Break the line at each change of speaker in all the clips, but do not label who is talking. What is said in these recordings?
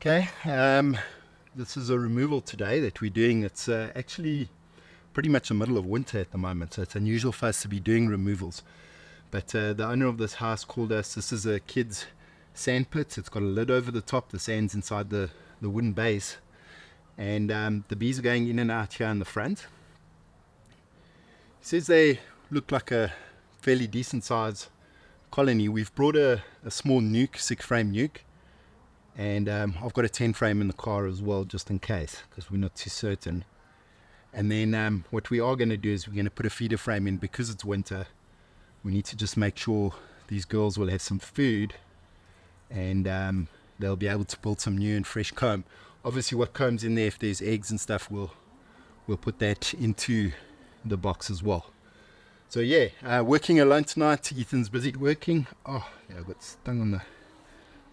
Okay, this is a removal today that we're doing. It's actually pretty much the middle of winter at the moment, so it's unusual for us to be doing removals. But the owner of this house called us. This is a kid's sandpit. It's got a lid over the top. The sand's inside the wooden base. And the bees are going in and out here in the front. He says they look like a fairly decent size colony. We've brought a small nuke, 6-frame nuke. And I've got a 10-frame in the car as well, just in case, because we're not too certain. And then what we are going to do is we're going to put a feeder frame in. Because it's winter, we need to just make sure these girls will have some food, and they'll be able to build some new and fresh comb. Obviously what comb's in there, if there's eggs and stuff, we'll put that into the box as well. So yeah, working alone tonight. Ethan's busy working. Oh yeah, I got stung on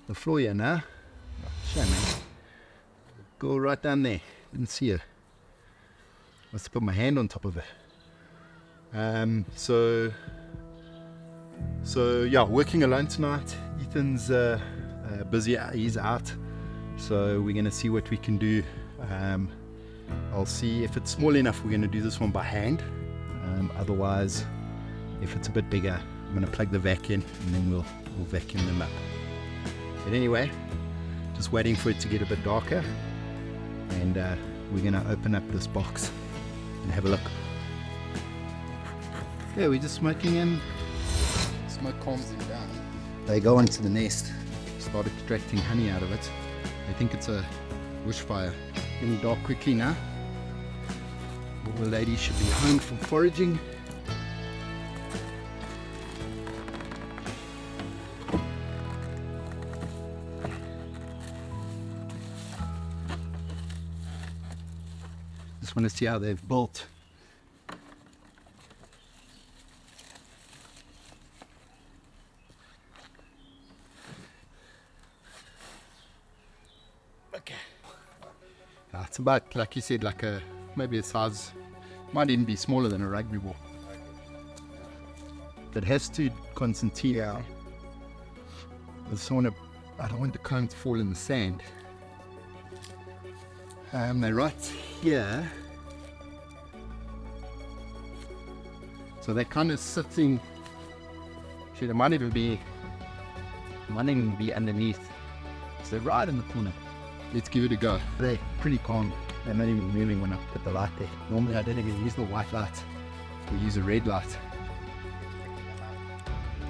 the floor here now. Shame, man. Go right down there. Didn't see her. Must have put my hand on top of her. So yeah, working alone tonight. Ethan's busy. He's out. So we're gonna see what we can do. I'll see if it's small enough. We're gonna do this one by hand. Otherwise, if it's a bit bigger, I'm gonna plug the vac in, and then we'll vacuum them up. But anyway, just waiting for it to get a bit darker, and we're gonna open up this box and have a look. Yeah, we're just smoking in. Smoke calms them down. They go into the nest, start extracting honey out of it. They think it's a bushfire. Getting dark quickly now. All the ladies should be home from foraging. Just want to see how they've built. Okay. It's about, like you said, like maybe a size, might even be smaller than a rugby ball. It has to concertina. I don't want the comb to fall in the sand. They're right here. So they're kind of sitting. Actually, they might even be underneath. So they're right in the corner. Let's give it a go. They're pretty calm. They're not even moving when I put the light there. Normally I don't even use the white light. We use a red light.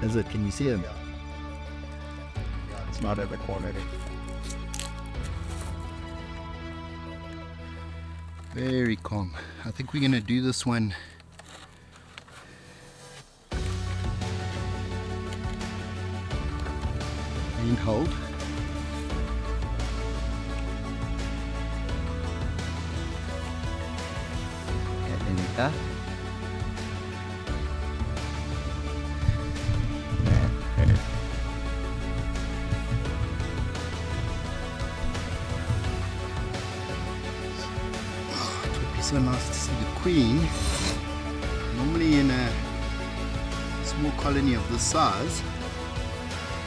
Is it? Can you see them? It's not over the corner there. Very calm. I think we're going to do this one and hold. Okay, there we go. So nice to see the queen. Normally in a small colony of this size,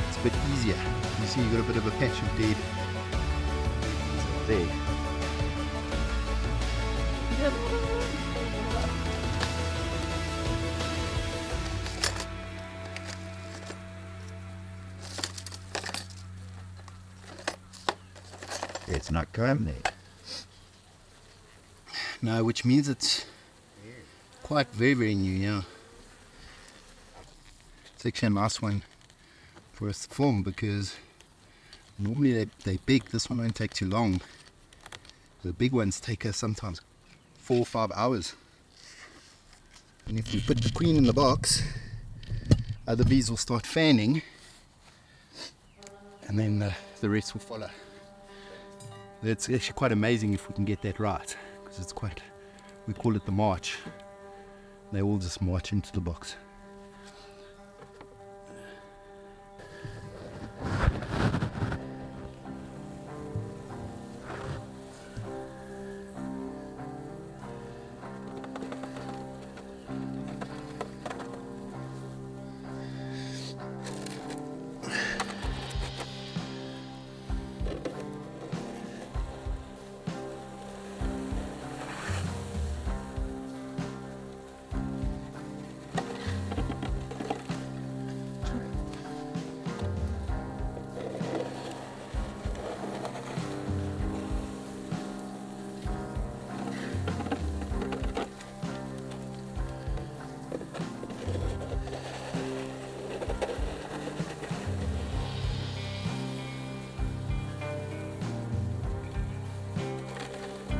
it's a bit easier. You see you've got a bit of a patch of dead there. It's not coming there. No, which means it's quite very new, yeah. It's actually a nice one for us to film, because normally they're big. This one won't take too long. The big ones take us sometimes 4 or 5 hours. And if we put the queen in the box, other bees will start fanning, and then the rest will follow. It's actually quite amazing if we can get that right. It's quite, we call it the march. They all just march into the box.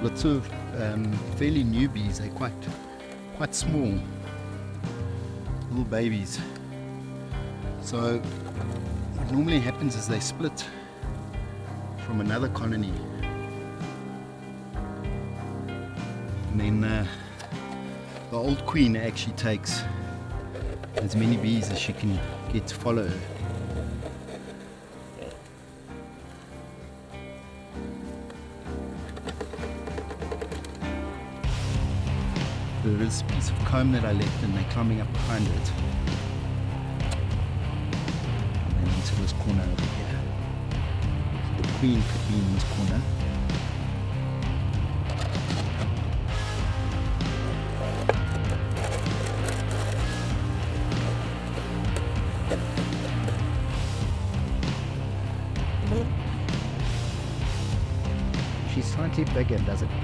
lots of fairly new bees. They're quite small, little babies. So what normally happens is they split from another colony, and then the old queen actually takes as many bees as she can get to follow her. There is a piece of comb that I left and they're climbing up behind it. And then into this corner over here. So the queen could be in this corner. She's slightly bigger, doesn't it?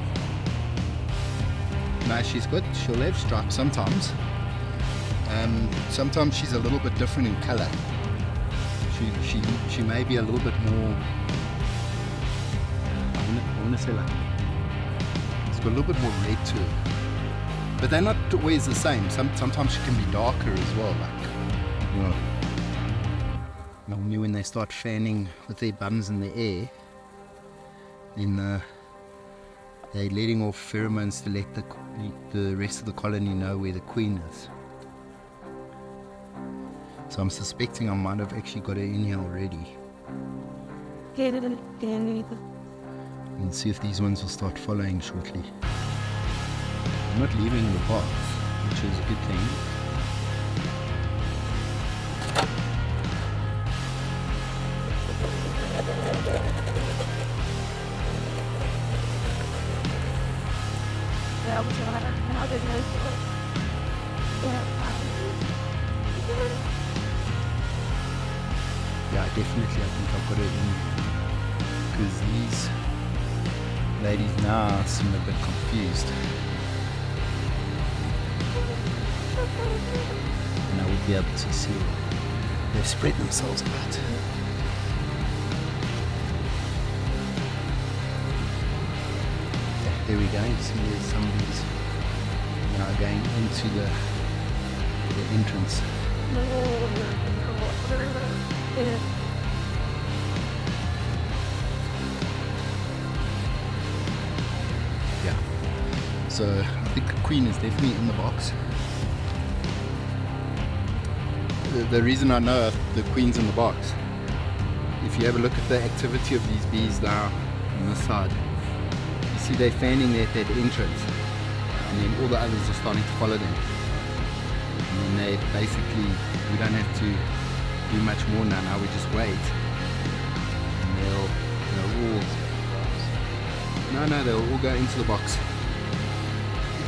No, she's good. She'll have stripes sometimes. Sometimes she's a little bit different in colour. She may be a little bit more. I want to say like it's got a little bit more red to her, but they're not always the same. Sometimes she can be darker as well. Like, you know, normally when they start fanning with their bums in the air, then they're letting off pheromones to let the rest of the colony know where the queen is. So I'm suspecting I might have actually got her in here already. And see if these ones will start following shortly. I'm not leaving the box, which is a good thing. Yeah, definitely I think I've got it in, because these ladies now seem a bit confused. And I would be able to see they've spread themselves out. There we go, you see there's some of these now going into the entrance. Yeah, so I think the queen is definitely in the box. The reason I know the queen's in the box, if you have a look at the activity of these bees now on this side, you see they're fanning there at that entrance, and then all the others are starting to follow them. And then they basically, we don't have to do much more now, we just wait. And they'll all go into the box.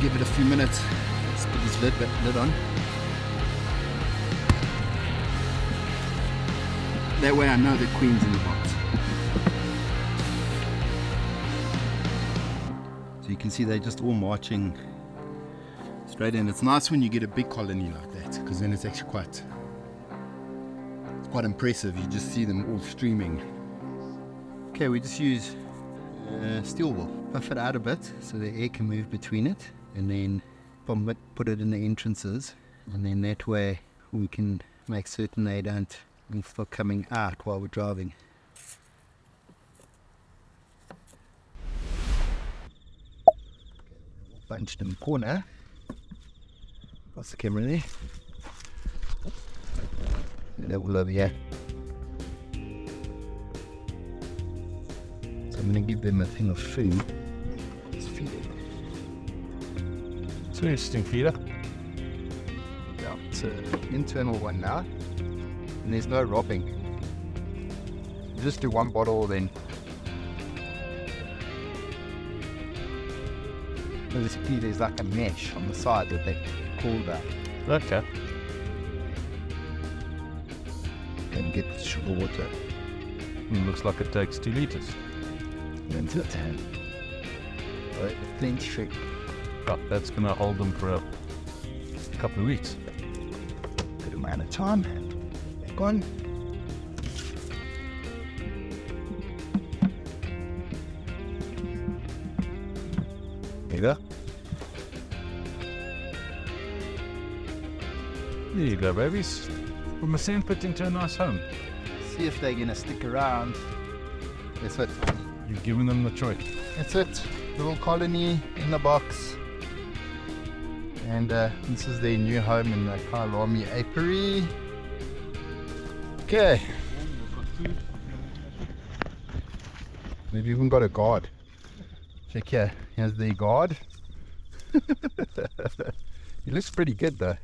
Give it a few minutes. Let's put this lid on. That way I know the queen's in the box. So you can see they're just all marching straight in. It's nice when you get a big colony like that, because then it's actually quite impressive. You just see them all streaming. Okay, we just use steel wool. Puff it out a bit so the air can move between it, and then put it in the entrances, and then that way we can make certain they don't start coming out while we're driving. Bunched in the corner. What's the camera there? Level over here. So I'm going to give them a thing of food. Let's feed it.
It's an interesting feeder.
Yeah, it's an internal one now, and there's no robbing. You just do one bottle, then basically there's like a mesh on the side that they call that.
Okay.
And get sugar water.
Looks like it takes 2 litres.
That's it. Right, plenty shake.
Oh, that's going to hold them for a couple of weeks.
Good amount of time. Back on.
either. There you go, babies. From a sandpit into a nice home.
See if they're gonna stick around. That's it.
You've given them the choice.
That's it. Little colony in the box. And this is their new home in the Kailami apiary. Okay. They've even got a guard. Check here. Here's their guard. He looks pretty good though.